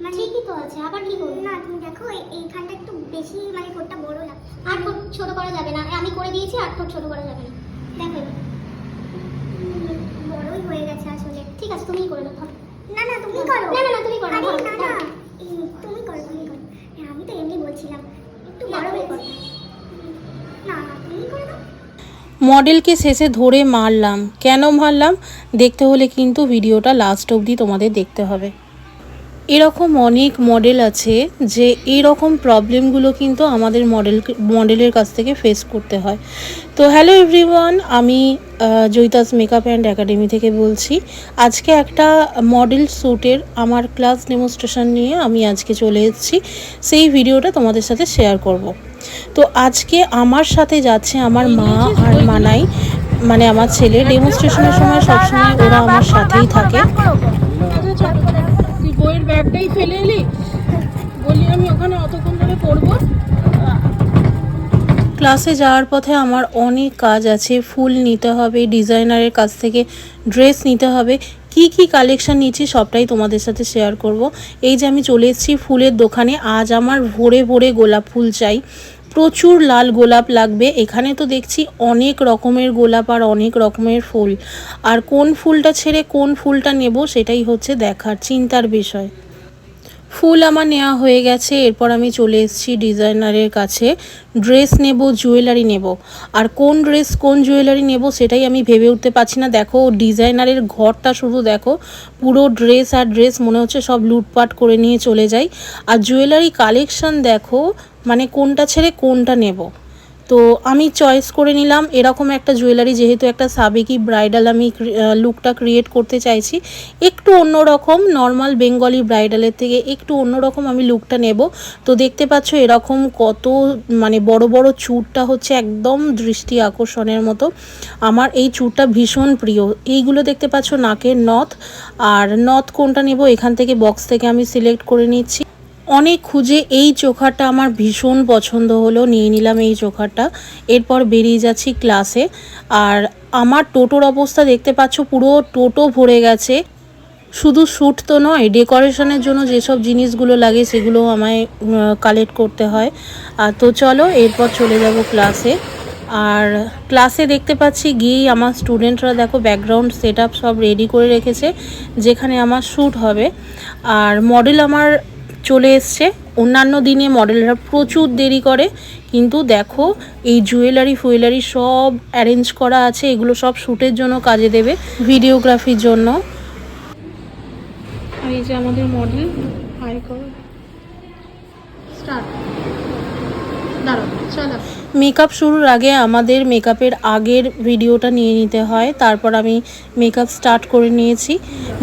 মানে ঠিকই তো আছে, আবার কি করব? না তুমি দেখো এইখানটা একটু বেশি মানে ঠোঁটটা বড় লাগছে। আর ঠোঁট ছোট করা যাবে না, আমি করে দিয়েছি, আর ঠোঁট ছোট করা যাবে না। দেখো বড়ই হয়ে গেছে আসলে। ঠিক আছে তুমিই করে দাও। না না তুমি করো। না না না তুমি করো। না না তুমি করো, তুমি করো। আমি তো এমনি বলছিলাম একটু বড় হয়ে করো। না না তুমি করে দাও। মডেলকে শেষে ধরে মারলাম। কেন মারলাম দেখতে হলে কিন্তু ভিডিওটা লাস্ট অবধি তোমাদের দেখতে হবে। এরকম অনেক মডেল আছে যে এরকম প্রবলেমগুলো কিন্তু আমাদের মডেলের কাছ থেকে ফেস করতে হয়। তো হ্যালো এভরিওয়ান, আমি জয়িতাস মেকআপ অ্যান্ড একাডেমি থেকে বলছি। আজকে একটা মডেল শ্যুটের আমার ক্লাস ডেমনস্ট্রেশন নিয়ে আমি আজকে চলে এসেছি, সেই ভিডিওটা তোমাদের সাথে শেয়ার করব। তো আজকে আমার সাথে যাচ্ছে আমার মা আর মানাই, মানে আমার ছেলে। ডেমনস্ট্রেশনের সময় সবসময় ওরা আমার সাথেই থাকে। বইয়ের ব্যাগটাই ফেলে এলি, বলি আমি ওখানে অতক্ষণ ধরে পড়বো। ক্লাসে যাওয়ার পথে আমার অনেক কাজ আছে, ফুল নিতে হবে, ডিজাইনারের কাছ থেকে ড্রেস নিতে হবে। কি কালেকশন নিচ্ছি সবটাই তোমাদের সাথে শেয়ার করব। এই যে আমি চলে এসেছি ফুলের দোকানে। আজ আমার ভোরে ভোরে গোলাপ ফুল চাই, প্রচুর লাল গোলাপ লাগবে। এখানে তো দেখছি অনেক রকমের গোলাপ আর অনেক রকমের ফুল, আর কোন ফুলটা ছেড়ে কোন ফুলটা নেব সেটাই হচ্ছে দেখার চিন্তার বিষয়। ফুল আমার নেওয়া হয়ে গেছে, এরপর আমি চলে এসেছি ডিজাইনারের কাছে। ড্রেস নেব, জুয়েলারি নেব, আর কোন ড্রেস কোন জুয়েলারি নেব সেটাই আমি ভেবে উঠতে পারছি না। দেখো ডিজাইনারের ঘরটা শুধু দেখো, পুরো ড্রেস আর ড্রেস মনে হচ্ছে সব লুটপাট করে নিয়ে চলে যাই। আর জুয়েলারি কালেকশন দেখো, মানে কোনটা ছেড়ে কোনটা নেব। তো আমি চয়েস করে নিলাম এরকম একটা জুয়েলারি, যেহেতু একটা সাবেকি ব্রাইডাল আমি লুকটা ক্রিয়েট করতে চাইছি। একটু অন্যরকম, নর্মাল বেঙ্গলি ব্রাইডালের থেকে একটু অন্যরকম আমি লুকটা নেব। তো দেখতে পাচ্ছ এরকম কত মানে বড় বড় চূড়টা হচ্ছে একদম দৃষ্টি আকর্ষণের মতো। আমার এই চূড়টা ভীষণ প্রিয়। এইগুলো দেখতে পাচ্ছ নাকের নথ, আর নথ কোনটা নেব এখান থেকে বক্স থেকে আমি সিলেক্ট করে নিচ্ছি। অনেক খুঁজে এই চোখারটা আমার ভীষণ পছন্দ হলো, নিয়ে নিলাম এই চোখারটা। এরপর বেরিয়ে যাচ্ছি ক্লাসে। আর আমার টোটোর অবস্থা দেখতে পাচ্ছ, পুরো টোটো ভরে গেছে। শুধু শ্যুট তো নয়, ডেকোরেশনের জন্য যেসব জিনিসগুলো লাগে সেগুলো আমায় কালেক্ট করতে হয়। তো চলো এরপর চলে যাব ক্লাসে। আর ক্লাসে দেখতে পাচ্ছি গিয়েই আমার স্টুডেন্টরা দেখো ব্যাকগ্রাউন্ড সেট আপ সব রেডি করে রেখেছে, যেখানে আমার শ্যুট হবে। আর মডেল আমার চলে এসছে। অন্যান্য দিনে মডেলরা প্রচুর দেরি করে, কিন্তু দেখো এই জুয়েলারি ফুয়েলারি সব অ্যারেঞ্জ করা আছে, এগুলো সব শ্যুটের জন্য কাজে দেবে, ভিডিওগ্রাফির জন্য। এই যে আমাদের মডেল, হাই করো, স্টার্ট, দাঁড়াও, চলো। মেকআপ শুরুর আগে আমাদের মেকআপের আগের ভিডিওটা নিয়ে নিতে হয়, তারপর আমি মেকআপ স্টার্ট করে নিয়েছি।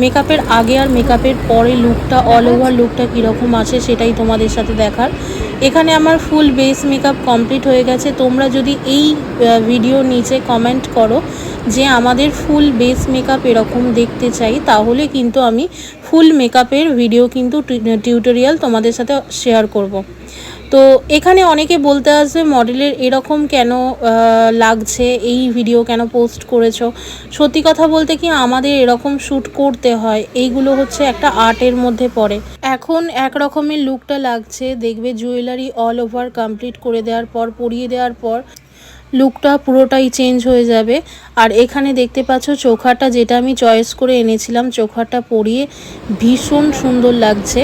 মেকআপের আগে আর মেকআপের পরে লুকটা, অল ওভার লুকটা কীরকম আছে সেটাই তোমাদের সাথে দেখার। এখানে আমার ফুল বেস মেকআপ কমপ্লিট হয়ে গেছে। তোমরা যদি এই ভিডিওর নিচে কমেন্ট করো যে আমাদের ফুল বেস মেকআপ এরকম দেখতে চাই, তাহলে কিন্তু আমি ফুল মেকআপের ভিডিও কিন্তু টিউটোরিয়াল তোমাদের সাথে শেয়ার করব। তো এখানে অনেকে বলতে আসবে মডেলের এরকম কেন লাগছে, এই ভিডিও কেন পোস্ট করেছো। সত্যি কথা বলতে কি, আমাদের এরকম শ্যুট করতে হয়, এইগুলো হচ্ছে একটা আর্টের মধ্যে পড়ে। এখন এক রকমের লুকটা লাগছে, দেখবে জুয়েলারি অল ওভার কমপ্লিট করে দেওয়ার পর, পরিয়ে দেওয়ার পর লুকটা পুরোটাই চেঞ্জ হয়ে যাবে। আর এখানে দেখতে পাচ্ছ চোখাটা, যেটা আমি চয়েস করে এনেছিলাম, চোখাটা পরিয়ে ভীষণ সুন্দর লাগছে।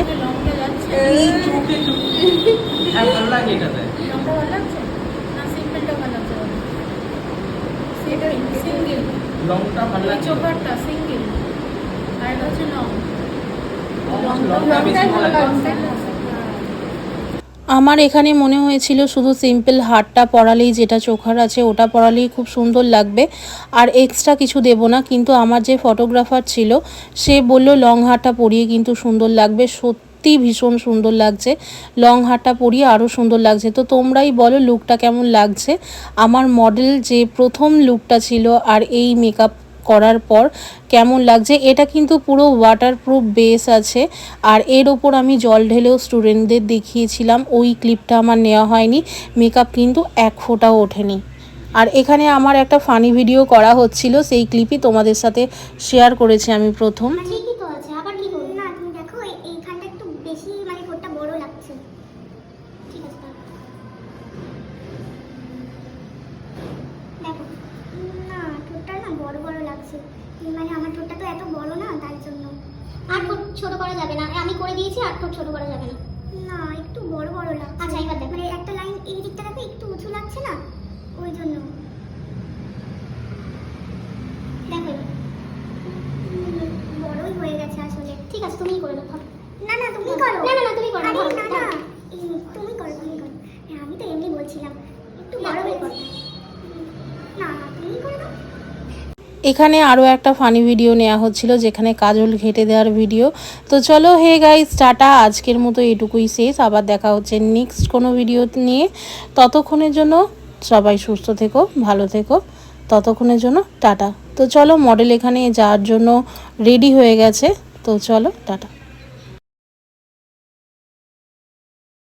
আমার এখানে মনে হয়েছিল শুধু সিম্পল হারটা পরালেই, যেটা চোখার আছে ওটা পরালেই খুব সুন্দর লাগবে, আর এক্সট্রা কিছু দেব না। কিন্তু আমার যে ফটোগ্রাফার ছিল সে বলল লং হারটা পরিয়ে কিন্তু সুন্দর লাগবে। সত্যি ভীষণ সুন্দর লাগছে, লং হারটা পরিয়ে আরও সুন্দর লাগছে। তো তোমরাই বলো লুকটা কেমন লাগছে। আমার মডেল যে প্রথম লুকটা ছিল আর এই মেকআপ করার পর কেমন লাগছে। এটা কিন্তু পুরো ওয়াটারপ্রুফ বেস আছে, আর এর ওপর আমি জল ঢেলেও স্টুডেন্টদের দেখিয়েছিলাম, ওই ক্লিপটা আমার নেওয়া হয়নি। মেকআপ কিন্তু এক ফোঁটাও ওঠেনি। আর এখানে আমার একটা ফানি ভিডিও করা হচ্ছিল, সেই ক্লিপই তোমাদের সাথে শেয়ার করেছি আমি প্রথম। ঠিকই তো আছে, আবার কি করব? না তুমি দেখো এইখানটা একটু বেশি মানে ঠোঁটটা বড় লাগছে। ঠিক আছে দেখো, না ঠোঁটটা না বড় বড় লাগছে, মানে আমার ঠোঁটটা তো এত বড় না, তাই জন্য। আর ঠোঁট ছোট করা যাবে না, আমি করে দিয়েছি, আর ঠোঁট ছোট করা যাবে না। না একটু বড় বড় লাগছে। আচ্ছা এবার দেখ, মানে একটা লাইন এই দিকটা দেখো একটু উঁচু লাগছে না, ওই জন্য। দেখো বড়ই হয়ে গেছে আসলে। ঠিক আছে তুমিই করে দাও। না না তুমি করো। না না তুমি করো। আরে না না তুমি করো, তুমি করো। আমি তো এমনি বলছিলাম একটু বড় হয়ে করো। না তুমি করে দাও। এখানে আরও একটা ফানি ভিডিও নেওয়া হচ্ছিল, যেখানে কাজল ঘেটে দেওয়ার ভিডিও। তো চলো হে গাইস, টাটা, আজকের মতো এটুকুই শেষ। আবার দেখা হচ্ছে নেক্সট কোনো ভিডিও নিয়ে। ততক্ষণের জন্য সবাই সুস্থ থেকো, ভালো থেকো। ততক্ষণের জন্য টাটা। তো চলো, মডেল এখানে যাওয়ার জন্য রেডি হয়ে গেছে। তো চলো টাটা।